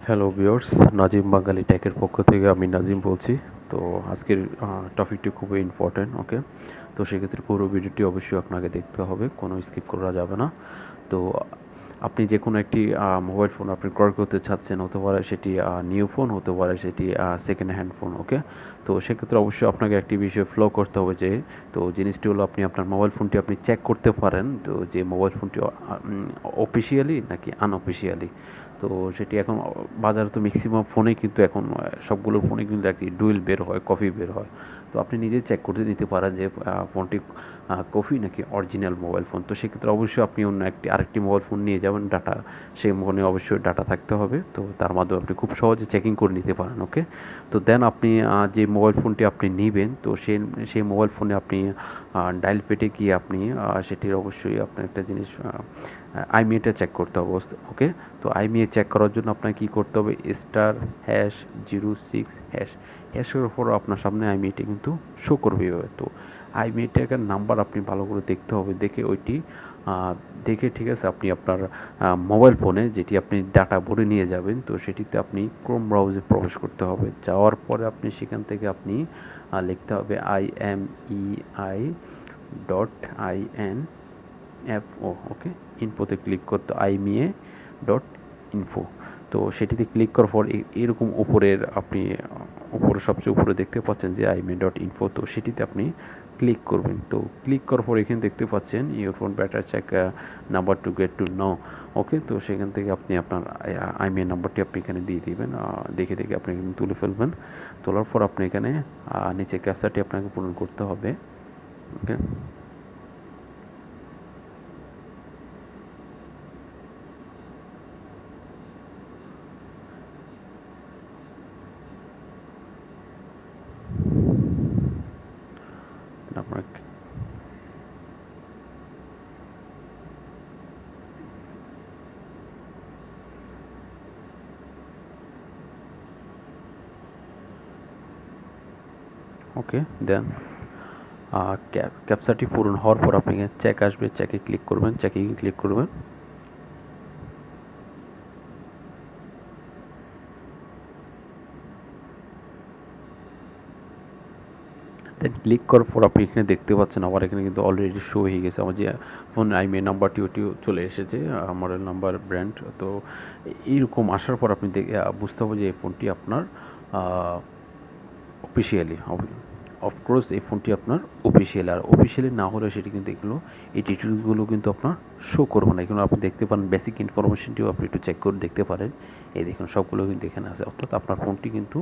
Hello viewers, Nazim বাঙালি টেকের পক্ষ থেকে আমি নাজিম বলছি। তো আজকের টপিকটি খুবই ইম্পর্ট্যান্ট, ওকে। তো সেক্ষেত্রে পুরো ভিডিওটি অবশ্যই আপনাকে দেখতে হবে, কোনো স্কিপ করা যাবে না। তো আপনি যে কোনো একটি মোবাইল ফোন আপনি ক্রয় করতে চাচ্ছেন, হতে পারে সেটি নিউ ফোন, হতে পারে সেটি সেকেন্ড হ্যান্ড ফোন, ওকে। তো সেক্ষেত্রে অবশ্যই আপনাকে একটি বিষয় ফলো করতে হবে, যে তো জিনিসটি হলো আপনি আপনার মোবাইল ফোনটি আপনি চেক করতে পারেন, তো যে মোবাইল ফোনটি অফিসিয়ালি নাকি আনঅফিসিয়ালি। তো সেটি এখন বাজারে তো ম্যাক্সিমাম ফোনেই কিন্তু এখন সবগুলো ফোনে কিন্তু একটি ডুয়েল বের হয়, কপি বের হয়। তো আপনি নিজে চেক করতে দিতে পারেন যে ফোনটি কপি নাকি অরিজিনাল মোবাইল ফোন। তো সেক্ষেত্রে অবশ্যই আপনি অন্য আরেকটি মোবাইল ফোন নিয়ে যাবেন, ডাটা সেই ফোনে অবশ্যই ডাটা থাকতে হবে। তো তার মাধ্যমে আপনি খুব সহজে চেকিং করে নিতে পারেন, ওকে। তো দেন আপনি যে মোবাইল ফোনটি আপনি নেবেন, তো সেই মোবাইল ফোনে আপনি ডায়াল পেটে গিয়ে আপনি সেটির অবশ্যই আপনার একটা জিনিস আইমিএটা চেক করতে হবে, ওকে। তো আইমিএ চেক করার জন্য আপনাকে কী করতে হবে, *06# হ্যাশের ওপর আপনার সামনে আইমিএটি কিন্তু শো করবে এভাবে। তো আইমিএটার নাম্বার আপনি ভালো করে দেখতে হবে, দেখে ওইটি দেখে, ঠিক আছে, আপনি আপনার মোবাইল ফোনে যেটি আপনি ডাটা ভরে নিয়ে যাবেন, তো সেটিতে আপনি ক্রোম ব্রাউজে প্রবেশ করতে হবে। যাওয়ার পরে আপনি সেখান থেকে আপনি লিখতে হবে imei.info, ওকে। ইনফোতে ক্লিক করতে imei.info। তো সেটিতে ক্লিক করার পর এরকম উপরের আপনি উপরে সবচেয়ে উপরে দেখতে পাচ্ছেন যে imei.info। তো সেটিতে আপনি ক্লিক করবেন। তো ক্লিক করার পর এখানে দেখতে পাচ্ছেন your phone battery check number two get to know, okay. তো সেখান থেকে আপনি আপনার আইমিএই নাম্বারটি আপনি এখানে দিয়ে দিবেন, দেখে দেখে আপনি এখানে তুলে ফেলবেন। তোলার পর আপনি এখানে নিচে ক্যাপচাটি আপনাকে পূরণ করতে হবে, ওকে। আপনার ওকে, দেন ক্যাপচাটি পূরণ হওয়ার পর আপনি চেক আসবে, চেকে ক্লিক করবেন, চেকে ক্লিক করবেন। দেন ক্লিক করার পর আপনি এখানে দেখতে পাচ্ছেন আমার এখানে কিন্তু অলরেডি শো হয়ে গেছে আমার যে ফোন আইমিএই নাম্বারটি, ওটিও চলে এসেছে, মডেল নাম্বার, ব্র্যান্ড। তো এইরকম আসার পর আপনি বুঝতে হবে যে এই ফোনটি আপনার অফিসিয়ালি, অফকোর্স এই ফোনটি আপনার অফিসিয়াল। আর অফিসিয়ালি না হলে সেটি কিন্তু এই ডিটেলসগুলো কিন্তু আপনার শো করবে না। এখানে আপনি দেখতে পারেন বেসিক ইনফরমেশনটিও আপনি একটু চেক করে দেখতে পারেন। এই দেখুন সবগুলো কিন্তু এখানে আছে, অর্থাৎ আপনার ফোনটি কিন্তু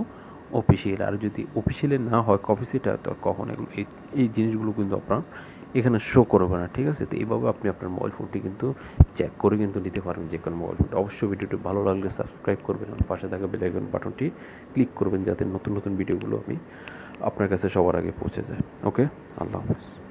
অফিসিয়াল। আর যদি অফিসিয়ালি না হয় কপি সেটা, তো কখন এগুলো এই জিনিসগুলো কিন্তু আপনার এখানে শো করবে না, ঠিক আছে। তো এইভাবে আপনি আপনার মোবাইল ফোনটি কিন্তু চেক করে কিন্তু নিতে পারবেন, যে কোনো মোবাইল ফোন। অবশ্যই ভিডিওটি ভালো লাগলে সাবস্ক্রাইব করবেন এবং পাশে থাকা বেল আইকন বাটনটি ক্লিক করবেন, যাতে নতুন নতুন ভিডিওগুলো আমি আপনার কাছে সবার আগে পৌঁছে যায়, ওকে। আল্লাহ হাফেজ।